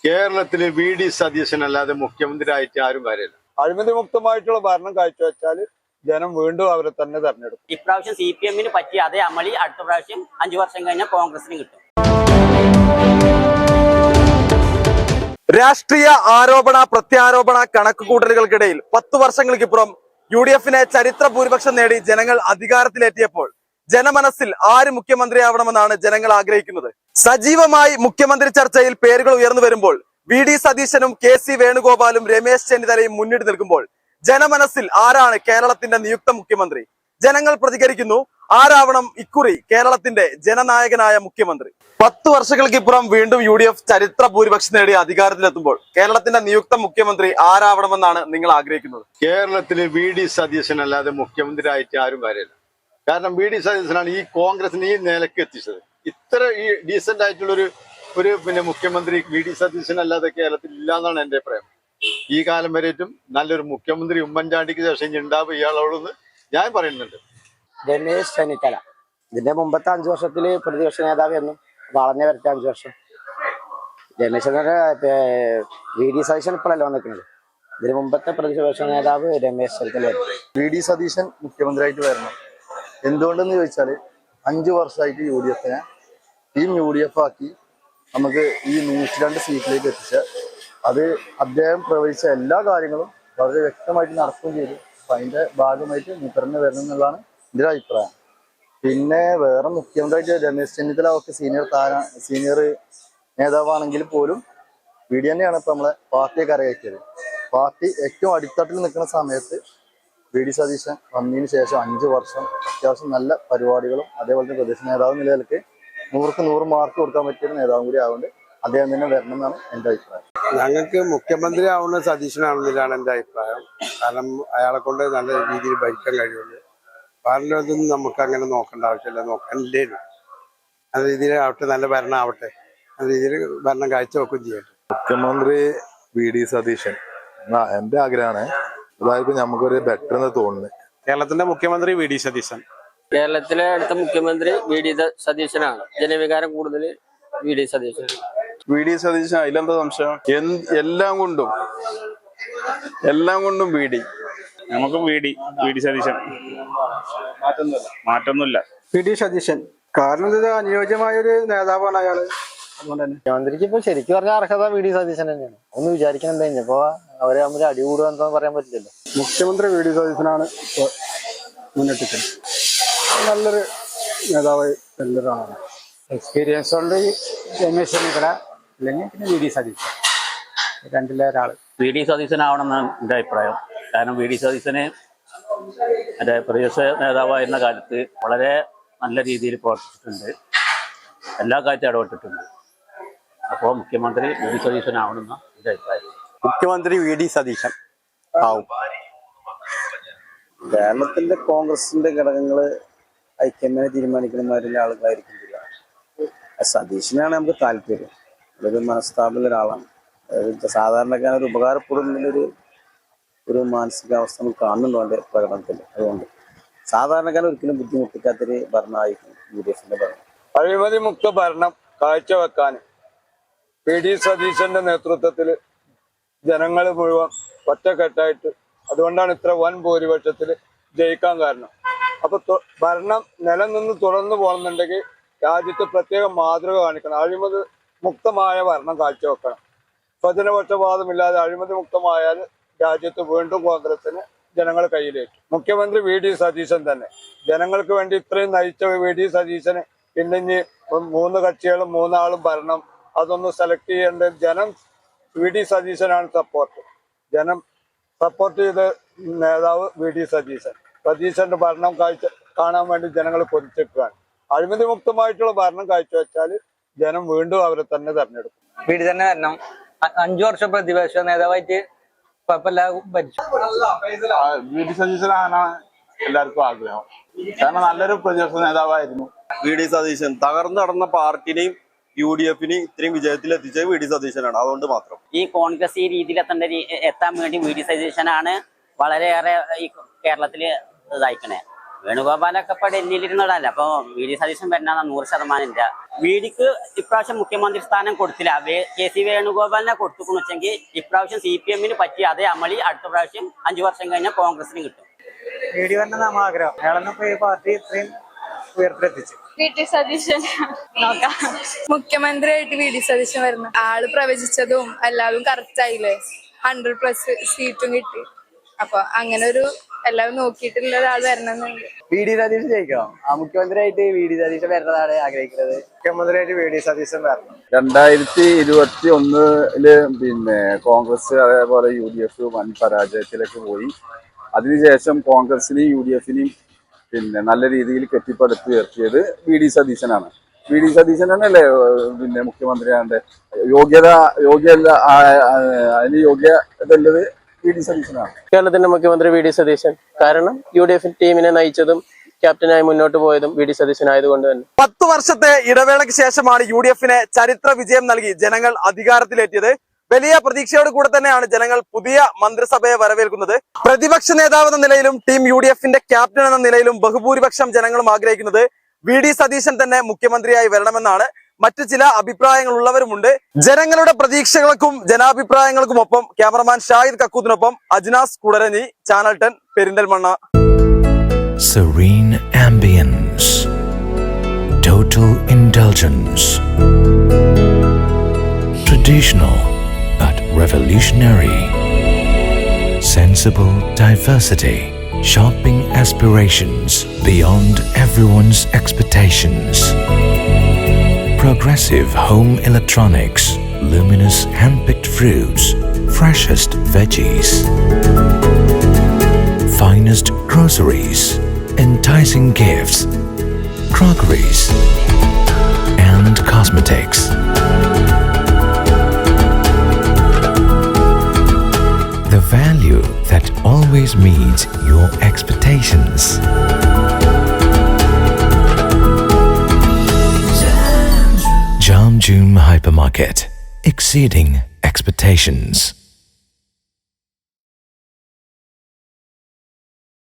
കേരളത്തില് വി.ഡി. സതീശൻ അല്ലാതെ മുഖ്യമന്ത്രി ആയിട്ട് ആരും കാര്യമില്ല. അഴിമതി മുക്തമായിട്ടുള്ള ഭരണം കാഴ്ചവെച്ചാൽ ജനം വീണ്ടും അവരെ തന്നെ തെരഞ്ഞെടുക്കും. ഇപ്രാവശ്യം CPM പറ്റിയ അതേ അമളി അടുത്ത പ്രാവശ്യം 5 വർഷം കഴിഞ്ഞാൽ കോൺഗ്രസിന് കിട്ടും. രാഷ്ട്രീയ ആരോപണ പ്രത്യാരോപണ കണക്കുകൂട്ടലുകൾക്കിടയിൽ 10 വർഷങ്ങൾക്കിപ്പുറം UDF-നെ ചരിത്ര ഭൂരിപക്ഷം നേടി ജനങ്ങൾ അധികാരത്തിലെത്തിയപ്പോൾ ജനമനസ്സിൽ ആര് മുഖ്യമന്ത്രിയാവണമെന്നാണ് ജനങ്ങൾ ആഗ്രഹിക്കുന്നത്. സജീവമായി മുഖ്യമന്ത്രി ചർച്ചയിൽ പേരുകൾ ഉയർന്നു വരുമ്പോൾ വി.ഡി. സതീശനും KC വേണുഗോപാലും രമേശ് ചെന്നിത്തലയും മുന്നിട്ട് നിൽക്കുമ്പോൾ ജനമനസ്സിൽ ആരാണ് കേരളത്തിന്റെ നിയുക്ത മുഖ്യമന്ത്രി? ജനങ്ങൾ പ്രതികരിക്കുന്നു. ആരാവണം ഇക്കുറി കേരളത്തിന്റെ ജനനായകനായ മുഖ്യമന്ത്രി? 10 വർഷങ്ങൾക്കിപ്പുറം വീണ്ടും UDF ചരിത്ര ഭൂരിപക്ഷം നേടി അധികാരത്തിലെത്തുമ്പോൾ കേരളത്തിന്റെ നിയുക്ത മുഖ്യമന്ത്രി ആരാവണമെന്നാണ് നിങ്ങൾ ആഗ്രഹിക്കുന്നത്? കേരളത്തില് വി.ഡി. സതീശൻ അല്ലാതെ മുഖ്യമന്ത്രി ആയിട്ട് ആരും കാര്യമില്ല. കാരണം വി.ഡി. സതീശനാണ് ഈ കോൺഗ്രസിന് ഈ നിലക്ക് എത്തിച്ചത്. ഇത്ര ഈ ഡീസന്റ് ആയിട്ടുള്ള ഒരു മുഖ്യമന്ത്രി വി.ഡി. സതീശൻ അല്ലാതെ കേരളത്തിൽ ഇല്ല എന്നാണ് എന്റെ അഭിപ്രായം. ഈ കാലം വരെയും നല്ലൊരു മുഖ്യമന്ത്രി ഉമ്മൻചാണ്ടിക്ക് ശേഷം ഉണ്ടാവും ഇയാളോടൊന്ന് ഞാൻ പറയുന്നുണ്ട്. രമേശ് ചെന്നിത്തല ഇതിന്റെ മുമ്പത്തെ 5 വർഷത്തില് പ്രതിപക്ഷ നേതാവ് എന്നും വളഞ്ഞ വരട്ടെ 5 വർഷം. രമേശ് വി.ഡി. സതീശൻ ഇപ്പോഴല്ല വന്നിരിക്കുന്നത്. ഇതിന് മുമ്പത്തെ പ്രതിപക്ഷ നേതാവ് രമേശ് ചെന്നിത്തല. വി.ഡി. സതീശൻ മുഖ്യമന്ത്രിയായിട്ട് വരണം. എന്തുകൊണ്ടെന്ന് ചോദിച്ചാല് 5 വർഷമായിട്ട് UDF-നെ ടീം UDF ആക്കി നമുക്ക് ഈ 102 സീറ്റിലേക്ക് എത്തിച്ച അത് അദ്ദേഹം പ്രവചിച്ച എല്ലാ കാര്യങ്ങളും വളരെ വ്യക്തമായിട്ട് നടക്കുകയും ചെയ്തു. അപ്പൊ അതിന്റെ ഭാഗമായിട്ട് മുഖറിന് വരണം എന്നുള്ളതാണ് എൻ്റെ അഭിപ്രായം. പിന്നെ വേറെ മുഖ്യമന്ത്രിയായിട്ട് രമേശ് ചെന്നിത്തല ഒക്കെ സീനിയർ നേതാവാണെങ്കിൽ പോലും വി.ഡി. തന്നെയാണ് ഇപ്പൊ നമ്മളെ പാർട്ടിയെ കരകയറ്റിയത്. പാർട്ടി ഏറ്റവും അടിത്തട്ടിൽ നിൽക്കുന്ന സമയത്ത് വി.ഡി. സതീശൻ വന്നതിന് ശേഷം 5 വർഷം അത്യാവശ്യം നല്ല പരിപാടികളും അതേപോലെ തന്നെ പ്രതിപക്ഷ നേതാവ് നിലനിൽക്ക് 100ക്ക് 100 മാർക്ക് കൊടുക്കാൻ പറ്റിയ നേതാവും കൂടി ആയതുകൊണ്ട് അദ്ദേഹം തന്നെ വരണം എന്നാണ് എൻ്റെ അഭിപ്രായം. ഞങ്ങൾക്ക് മുഖ്യമന്ത്രി ആവുന്ന സതീശനാണെന്നതാണ് എൻ്റെ അഭിപ്രായം. കാരണം അയാളെ കൊണ്ട് നല്ല രീതിയിൽ ഭരിക്കാൻ കഴിയുള്ളൂ. പാർലമെന്റൊന്നും നമുക്ക് അങ്ങനെ നോക്കേണ്ട ആവശ്യമില്ല, നോക്കാനില്ലേലും നല്ല രീതിയിൽ ആവട്ടെ, നല്ല ഭരണം ആവട്ടെ, നല്ല രീതിയിൽ ഭരണം കാഴ്ചവെക്കുകയും ചെയ്യട്ടെ. മുഖ്യമന്ത്രി വി.ഡി. സതീശൻ എൻ്റെ ആഗ്രഹമാണ്. അതായിരിക്കും നമുക്കൊരു ബെറ്റർ എന്ന് തോന്നുന്നത്. കേരളത്തിന്റെ മുഖ്യമന്ത്രി വി.ഡി. സതീശൻ. കേരളത്തിലെ അടുത്ത മുഖ്യമന്ത്രി വി.ഡി. സതീശനാണ്. ജനവികാരം കൂടുതൽ വി.ഡി. സതീശൻ. വി.ഡി. സതീശൻ അതിലെന്താ സംശയം? എല്ലാം കൊണ്ടും വി.ഡി. നമുക്ക് വി.ഡി. സതീശൻ മാറ്റൊന്നുമില്ല. വി.ഡി. സതീശൻ കാരണം ഇത് അനുയോജ്യമായ ഒരു നേതാവാണ് അയാള്. അതുകൊണ്ട് തന്നെ മുഖ്യമന്ത്രിക്ക് ഇപ്പൊ ശരിക്കും പറഞ്ഞ അർഹത വി.ഡി. സതീശൻ തന്നെയാണ്. ഒന്ന് വിചാരിക്കണം എന്താ ഇപ്പൊ അവരെ തമ്മിൽ അടി കൂടുക എന്താന്ന് പറയാൻ പറ്റില്ലല്ലോ. മുഖ്യമന്ത്രി വി.ഡി. സതീശനാണ് മുന്നിട്ടിരിക്കുന്നത്. നല്ലൊരു നേതാവ്, നല്ലൊരാളാണ്. എക്സ്പീരിയൻസ് കൊണ്ട് രമേശ് ചെന്നിത്തല അല്ലെങ്കിൽ പിന്നെ വി.ഡി. സതീശൻ, രണ്ടിലെ ഒരാള്. വി.ഡി. സതീശനാവണമെന്നാണ് എൻ്റെ അഭിപ്രായം. കാരണം വി.ഡി. സതീശന് എൻ്റെ പ്രതിപക്ഷ നേതാവായിരുന്ന കാലത്ത് വളരെ നല്ല രീതിയിൽ പ്രവർത്തിച്ചിട്ടുണ്ട്, എല്ലാ കാര്യത്തിലും ഇടപെട്ടിട്ടുണ്ട്. അപ്പോൾ മുഖ്യമന്ത്രി വി.ഡി. സതീശനാവണമെന്നാണ് എൻ്റെ അഭിപ്രായം. മുഖ്യമന്ത്രി വി.ഡി. സതീശൻ ആവും. കേരളത്തിന്റെ കോൺഗ്രസിന്റെ ഘടകങ്ങള് ഐക്യമായി തീരുമാനിക്കുന്നമാരുള്ള ആളുകളായിരിക്കും. സതീശനാണ് നമുക്ക് താല്പര്യം. അതൊരു മനസ്താപമുള്ള ഒരാളാണ്. സാധാരണക്കാരന് ഉപകാരപ്പെടുന്നൊരു മാനസികാവസ്ഥ നമുക്ക് കാണുന്നുണ്ടോ അവന്റെ പ്രകടനത്തിൽ. അതുകൊണ്ട് സാധാരണക്കാരൻ ഒരിക്കലും ബുദ്ധിമുട്ടിക്കാത്തൊരു ഭരണമായിരിക്കും UDF-ന്റെ ഭരണം. അഴിമതി മുക്ത ഭരണം കാഴ്ചവെക്കാൻ വി.ഡി. സതീശന്റെ നേതൃത്വത്തിൽ ജനങ്ങൾ മുഴുവൻ ഒറ്റക്കെട്ടായിട്ട്, അതുകൊണ്ടാണ് ഇത്ര വൻ ഭൂരിപക്ഷത്തിൽ ജയിക്കാൻ കാരണം. അപ്പൊ ഭരണം നിലനിന്ന് തുടർന്ന് പോകുന്നുണ്ടെങ്കിൽ രാജ്യത്ത് പ്രത്യേക മാതൃക കാണിക്കണം. അഴിമതി മുക്തമായ ഭരണം കാഴ്ചവെക്കണം. സ്വജനപക്ഷപാതമില്ലാതെ അഴിമതി മുക്തമായാൽ രാജ്യത്ത് വീണ്ടും കോൺഗ്രസിന് ജനങ്ങൾ കയ്യിലേറ്റും. മുഖ്യമന്ത്രി വി.ഡി. സതീശൻ തന്നെ. ജനങ്ങൾക്ക് വേണ്ടി ഇത്രയും നയിച്ച വി.ഡി. സതീശന് പിന്നെ 3 കക്ഷികളും 3 ആളും ഭരണം അതൊന്നും സെലക്ട് ചെയ്യേണ്ട ജനം വി.ഡി. സതീശനാണ് സപ്പോർട്ട്. ജനം സപ്പോർട്ട് ചെയ്ത നേതാവ് വി.ഡി. സതീശന്റെ ഭരണം കാണാൻ വേണ്ടി ജനങ്ങൾ കൊതിച്ചെടുക്കുകയാണ്. അഴിമതി മുക്തമായിട്ടുള്ള ഭരണം കാഴ്ചവെച്ചാൽ ജനം വീണ്ടും അവരെ തന്നെ തെരഞ്ഞെടുക്കും. വി.ഡി. തന്നെ വരണം. 5 വർഷം പ്രതിപക്ഷ നേതാവായിട്ട് കുഴപ്പമില്ലാതെ ഭരിച്ചു. വി.ഡി. സതീശനാണ് എല്ലാവർക്കും ആഗ്രഹം. കാരണം നല്ലൊരു പ്രതിപക്ഷ നേതാവായിരുന്നു വി.ഡി. സതീശൻ. തകർന്നു നടന്ന പാർട്ടിനെയും UDF-നെയും ഇത്രയും വിജയത്തിലെത്തിച്ചത് വി.ഡി. സതീശനാണ്. അതുകൊണ്ട് മാത്രം ഈ കോൺഗ്രസ് ഈ രീതിയിൽ എത്താൻ വേണ്ടി വി.ഡി. സതീശനാണ് വളരെയേറെ ഈ കേരളത്തിൽ ഇതായിക്കണേ. വേണുഗോപാലൊക്കെ ഇപ്പൊ ഡൽഹിയിലിരുന്നതല്ല. അപ്പൊ വി ഡി സതീശൻ വരുന്ന 100% ഇല്ല. വി ഡിക്ക് ഇപ്രാവശ്യം മുഖ്യമന്ത്രി സ്ഥാനം കൊടുത്തില്ല. കെ.സി. വേണുഗോപാലിനെ കൊടുത്തുക്കുന്നു വെച്ചെങ്കിൽ ഇപ്രാവശ്യം CPM പറ്റിയ അതേ അമളി അടുത്ത പ്രാവശ്യം 5 വർഷം കഴിഞ്ഞാൽ കോൺഗ്രസിന് കിട്ടും. വി ഡി വരണം നാം ആഗ്രഹം. അയാളൊന്നും ഈ പാർട്ടി ഇത്രയും ഉയർത്തിലെത്തിച്ചു. വി ഡി സതീശൻ നോക്കാം. മുഖ്യമന്ത്രിയായിട്ട് വി ഡി സതീശൻ വരുന്നു. ആള് പ്രവചിച്ചതും എല്ലാതും കറക്റ്റ് ആയില്ലേ. 100+ സീറ്റും കിട്ടി. അപ്പൊ അങ്ങനെ ഒരു എല്ലാവരും നോക്കിയിട്ടുള്ള ഒരാൾ വരണമെന്നുണ്ട്. വി ഡി സതീശൻ ജയിക്കണം. മുഖ്യമന്ത്രിയായിട്ട് വി ഡി സതീശൻ വരുന്നതാണ് ആഗ്രഹിക്കുന്നത്. മുഖ്യമന്ത്രിയായിട്ട് വി ഡി സതീശൻ വരണം. 2021 പിന്നെ കോൺഗ്രസ് അതേപോലെ UDF വൻ പരാജയത്തിലേക്ക് പോയി. അതിനുശേഷം കോൺഗ്രസിനെയും UDF-നെയും പിന്നെ നല്ല രീതിയിൽ കെട്ടിപ്പടുത്തുയർത്തിയത് വി ഡി സതീശനാണ്. വി ഡി സതീശൻ തന്നെയല്ലേ പിന്നെ മുഖ്യമന്ത്രിയാണ്ട് അതിന് യോഗ്യതയുള്ളത് വി ഡി സതീശനാണ്. കേരളത്തിന്റെ മുഖ്യമന്ത്രി വി ഡി സതീശൻ. കാരണം UDF ടീമിനെ നയിച്ചതും ക്യാപ്റ്റനായി മുന്നോട്ട് പോയതും വി ഡി സതീശൻ ആയതുകൊണ്ട് തന്നെ. 10 വർഷത്തെ ഇടവേളയ്ക്ക് ശേഷമാണ് UDF-നെ ചരിത്ര വിജയം നൽകി ജനങ്ങൾ അധികാരത്തിലെത്തിയത്. വലിയ പ്രതീക്ഷയോട് കൂടെ തന്നെയാണ് ജനങ്ങൾ പുതിയ മന്ത്രിസഭയെ വരവേൽക്കുന്നത്. പ്രതിപക്ഷ നേതാവ് എന്ന നിലയിലും ടീം UDF-ന്റെ ക്യാപ്റ്റൻ എന്ന നിലയിലും ബഹുഭൂരിപക്ഷം ജനങ്ങളും ആഗ്രഹിക്കുന്നത് വി ഡി സതീശൻ തന്നെ മുഖ്യമന്ത്രിയായി വരണമെന്നാണ്. മറ്റു ചില അഭിപ്രായങ്ങൾ ഉള്ളവരുമുണ്ട്. ജനങ്ങളുടെ പ്രതീക്ഷകൾക്കും ജനാഭിപ്രായങ്ങൾക്കും ഒപ്പം ക്യാമറമാൻ ഷാഹിദ് കക്കൂത്തിനൊപ്പം Ajnas Kudaranji, channel 10, Perinthalmanna. Serene ambience, total indulgence, traditional but revolutionary, sensible diversity, shopping aspirations beyond everyone's expectations, progressive home electronics, luminous hand-picked fruits, freshest veggies, finest groceries, enticing gifts, crockeries, and cosmetics. The value that always meets your expectations. Jam June Hypermarket, exceeding expectations.